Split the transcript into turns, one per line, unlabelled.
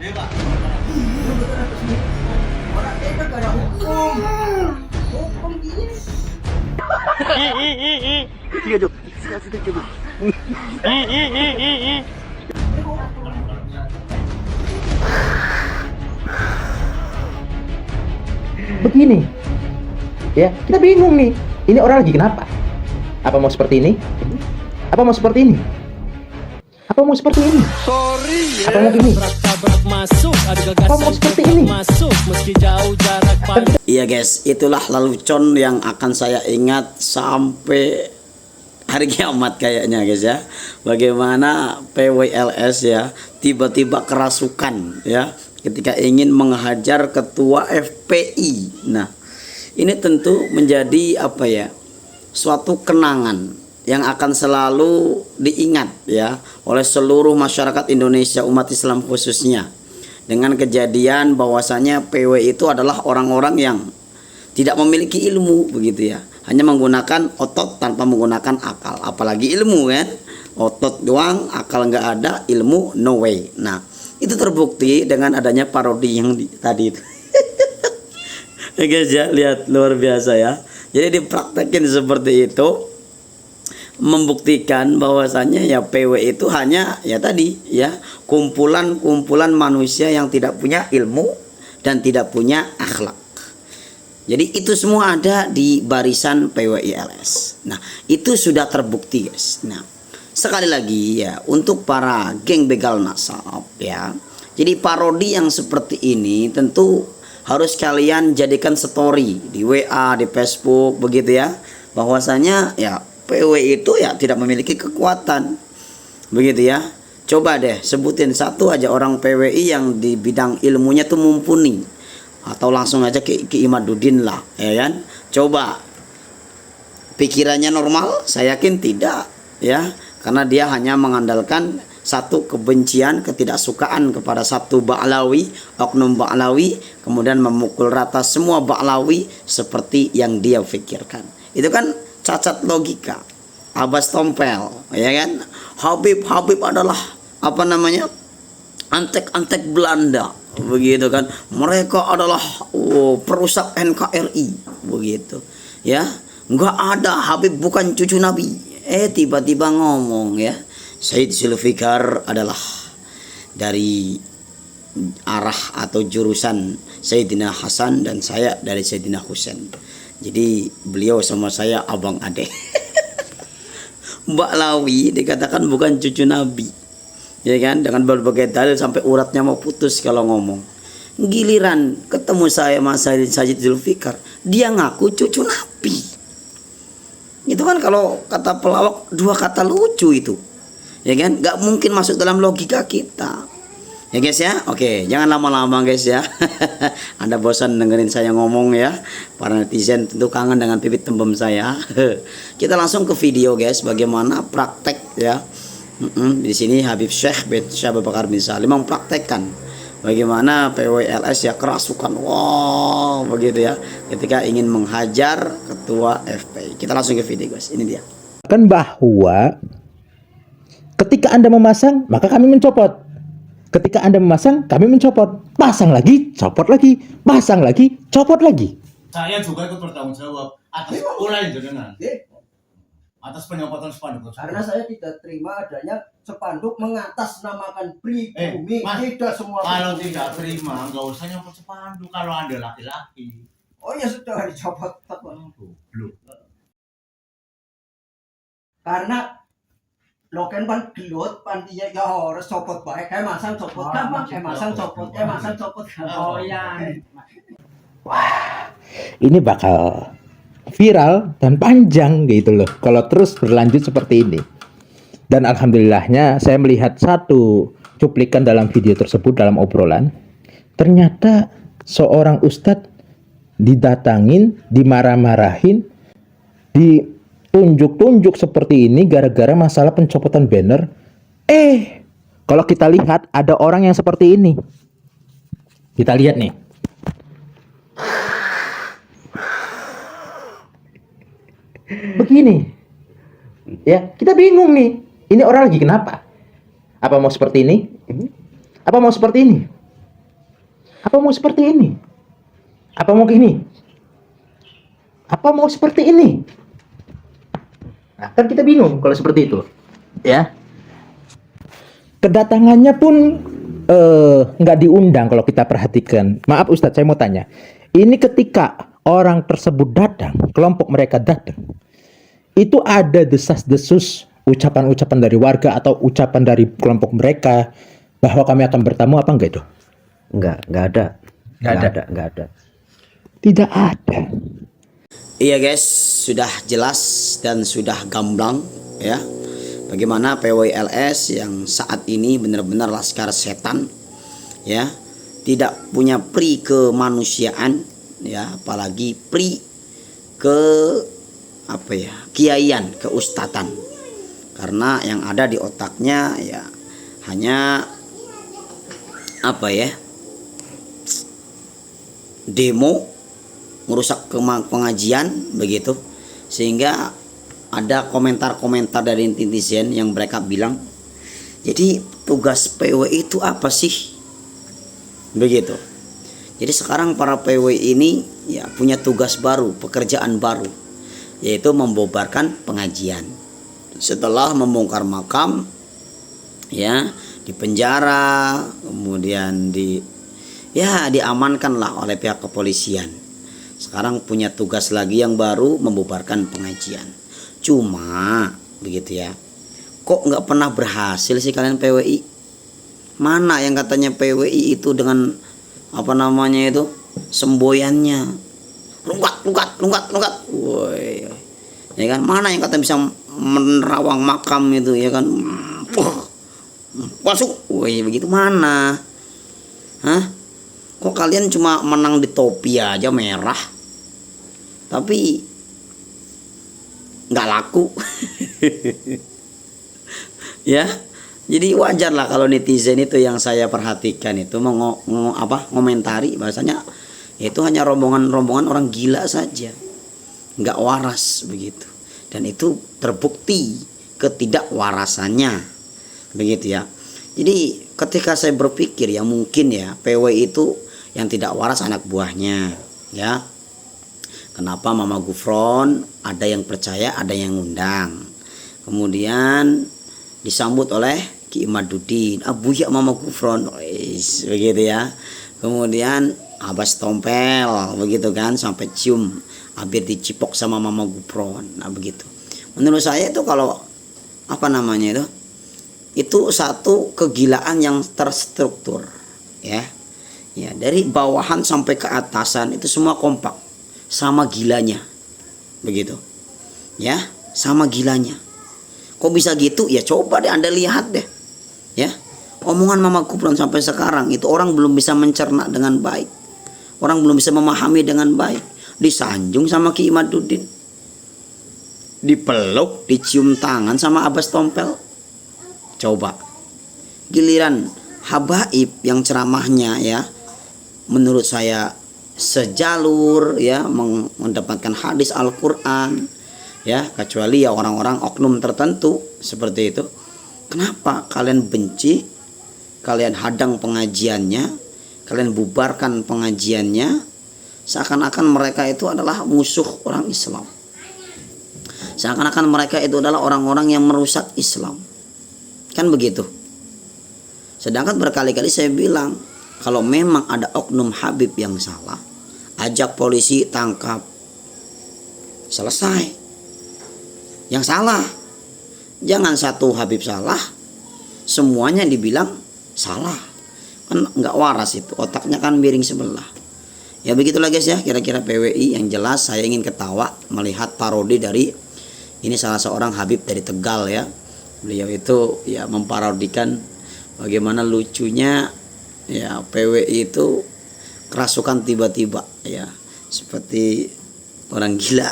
Iya, Pak.
Orang kita gak ada hukum. Hukum ini.
Iya, Jok. Sedikit, Jok.
Begini, ya kita bingung nih. Ini orang lagi kenapa? Apa mau seperti ini? Apa mau seperti ini? Apa mau seperti ini?
Sorry ya.
Apa mau ini?
Tabrak masuk, ada
Apa mau
gagasan
seperti
tetap
ini?
masuk meski jauh jarak pandang.
Iya guys, itulah lelucon yang akan saya ingat sampai hari kiamat kayaknya guys ya. Bagaimana PWLS ya tiba-tiba kerasukan ya ketika ingin menghajar ketua FPI. Nah, ini tentu menjadi apa ya? Suatu kenangan yang akan selalu diingat ya oleh seluruh masyarakat Indonesia, umat Islam khususnya, dengan kejadian bahwasanya PW itu adalah orang-orang yang tidak memiliki ilmu begitu ya, hanya menggunakan otot tanpa menggunakan akal, apalagi ilmu kan, otot doang, akal nggak ada, ilmu no way. Nah, itu terbukti dengan adanya parodi yang tadi itu. Ya guys ya, lihat luar biasa ya. Jadi dipraktekin seperti itu, membuktikan bahwasannya ya PW itu hanya ya tadi ya kumpulan manusia yang tidak punya ilmu dan tidak punya akhlak. Jadi itu semua ada di barisan PWILS. Nah, itu sudah terbukti guys. Nah, sekali lagi ya untuk para geng begal nasab ya. Jadi parodi yang seperti ini tentu harus kalian jadikan story di WA, di Facebook begitu ya. Bahwasanya ya PW itu ya tidak memiliki kekuatan begitu ya. Coba deh sebutin satu aja orang PWI yang di bidang ilmunya tuh mumpuni, atau langsung aja ke Imaduddin lah ya kan. Coba pikirannya normal, saya yakin tidak ya, karena dia hanya mengandalkan satu kebencian, ketidaksukaan kepada satu Ba'lawi, oknum Ba'lawi, kemudian memukul rata semua Ba'lawi seperti yang dia pikirkan. Itu kan cacat logika, Abbas Tompel ya kan. Habib adalah apa namanya, antek-antek Belanda begitu kan, mereka adalah perusak NKRI begitu ya. Nggak ada, Habib bukan cucu Nabi. Tiba-tiba ngomong ya, Said Zulfikar adalah dari arah atau jurusan Sayyidina Hasan dan saya dari Sayyidina Husain. Jadi beliau sama saya abang ade. Ba'lawi dikatakan bukan cucu Nabi, ya kan, dengan berbagai dalil sampai uratnya mau putus kalau ngomong. Giliran ketemu saya Mas Said Zulfikar, dia ngaku cucu Nabi. Itu kan kalau kata pelawak dua kata lucu itu, ya kan, nggak mungkin masuk dalam logika kita. Ya guys ya, oke, jangan lama-lama guys ya. Anda bosan dengerin saya ngomong ya. Para netizen tentu kangen dengan bibit tembem saya. Kita langsung ke video guys, bagaimana praktek ya. Di sini Habib Syekh Abu Bakar bin Salim mempraktekkan bagaimana PWLS ya kerasukan. Wow, begitu ya. Ketika ingin menghajar ketua FPI. Kita langsung ke video guys. Ini dia.
Kan bahwa ketika Anda memasang, maka kami mencopot. Ketika Anda memasang, kami mencopot. Pasang lagi, copot lagi. Pasang lagi, copot lagi.
Saya juga ikut bertanggung jawab atas ulai jenengan. Atas penyopotan spanduk.
Karena saya tidak terima adanya spanduk mengatasnamakan pribumi.
Mas,
Tidak semua.
kalau tidak terima, nggak usah nyopot spanduk. Kalau Anda laki-laki.
Oh ya sudah dicopot.
Belum.
Karena loken pan gelut pan dia ya harus copot baik kayak masang copot gampang kayak masang copot oh ya.
Wah, ini bakal viral dan panjang gitu loh kalau terus berlanjut seperti ini. Dan alhamdulillahnya saya melihat satu cuplikan dalam video tersebut, dalam obrolan, ternyata seorang ustadz didatangin, dimarah-marahin, ditunjuk-tunjuk seperti ini gara-gara masalah pencopotan banner. Kalau kita lihat ada orang yang seperti ini. Kita lihat nih. Begini. Ya, kita bingung nih. Ini orang lagi kenapa? Apa mau seperti ini? Apa mau seperti ini? Apa mau seperti ini? Apa mau gini? Apa mau seperti ini? Nah, kan kita bingung kalau seperti itu, ya. Kedatangannya pun nggak diundang kalau kita perhatikan. Maaf Ustadz, saya mau tanya. Ini ketika orang tersebut datang, kelompok mereka datang, itu ada desas-desus ucapan-ucapan dari warga atau ucapan dari kelompok mereka bahwa kami akan bertamu apa enggak itu?
Enggak ada. Enggak ada.
Tidak ada.
Iya guys, sudah jelas dan sudah gamblang ya. Bagaimana PWLS yang saat ini benar-benar laskar setan ya, tidak punya pri kemanusiaan ya, apalagi pri ke apa ya, kiaian, keustatan. Karena yang ada di otaknya ya hanya apa ya, demo, merusak pengajian begitu, sehingga ada komentar-komentar dari netizen yang mereka bilang, jadi tugas PW itu apa sih begitu. Jadi sekarang para PW ini ya punya tugas baru, pekerjaan baru, yaitu membubarkan pengajian. Setelah membongkar makam ya, dipenjara, kemudian diamankanlah oleh pihak kepolisian. Sekarang punya tugas lagi yang baru, membubarkan pengajian. Cuma begitu ya, kok nggak pernah berhasil sih kalian PWI? Mana yang katanya PWI itu dengan apa namanya itu semboyannya lungkat, woi, ya kan? Mana yang kata bisa menerawang makam itu ya kan? Masuk, woi, begitu mana? Hah? Kok kalian cuma menang di topi aja merah, tapi nggak laku. Ya, jadi wajar lah kalau netizen itu yang saya perhatikan itu ngomentari bahasanya itu hanya rombongan orang gila saja, nggak waras begitu, dan itu terbukti ketidakwarasannya begitu ya. Jadi ketika saya berpikir ya mungkin ya PW itu yang tidak waras anak buahnya ya. Kenapa Mama Gufron ada yang percaya, ada yang ngundang. Kemudian disambut oleh Ki Imaduddin, Abuya Mama Gufron, begitu ya. Kemudian Abbas Tompel, begitu kan, sampai cium, hampir dicipok sama Mama Gufron. Nah begitu. Menurut saya itu kalau apa namanya itu satu kegilaan yang terstruktur ya. Ya, dari bawahan sampai ke atasan itu semua kompak, sama gilanya begitu ya, sama gilanya. Kok bisa gitu ya? Coba deh Anda lihat deh ya, omongan Mama Gufron sampai sekarang itu orang belum bisa mencerna dengan baik, orang belum bisa memahami dengan baik. Disanjung sama Ki Imaduddin, dipeluk, dicium tangan sama Abbas Tompel. Coba giliran habaib yang ceramahnya ya menurut saya sejalur ya, mendapatkan hadis Al-Quran ya, kecuali ya orang-orang oknum tertentu seperti itu. Kenapa kalian benci, kalian hadang pengajiannya, kalian bubarkan pengajiannya, seakan-akan mereka itu adalah musuh orang Islam, seakan-akan mereka itu adalah orang-orang yang merusak Islam, kan begitu. Sedangkan berkali-kali saya bilang, kalau memang ada oknum Habib yang salah, ajak polisi, tangkap, selesai. Yang salah, jangan satu Habib salah, semuanya dibilang salah, kan nggak waras itu, otaknya kan miring sebelah. Ya begitulah guys ya, kira-kira PWI. Yang jelas saya ingin ketawa melihat parodi dari ini salah seorang Habib dari Tegal ya. Beliau itu ya memparodikan bagaimana lucunya ya PWI itu kerasukan tiba-tiba ya, seperti orang gila.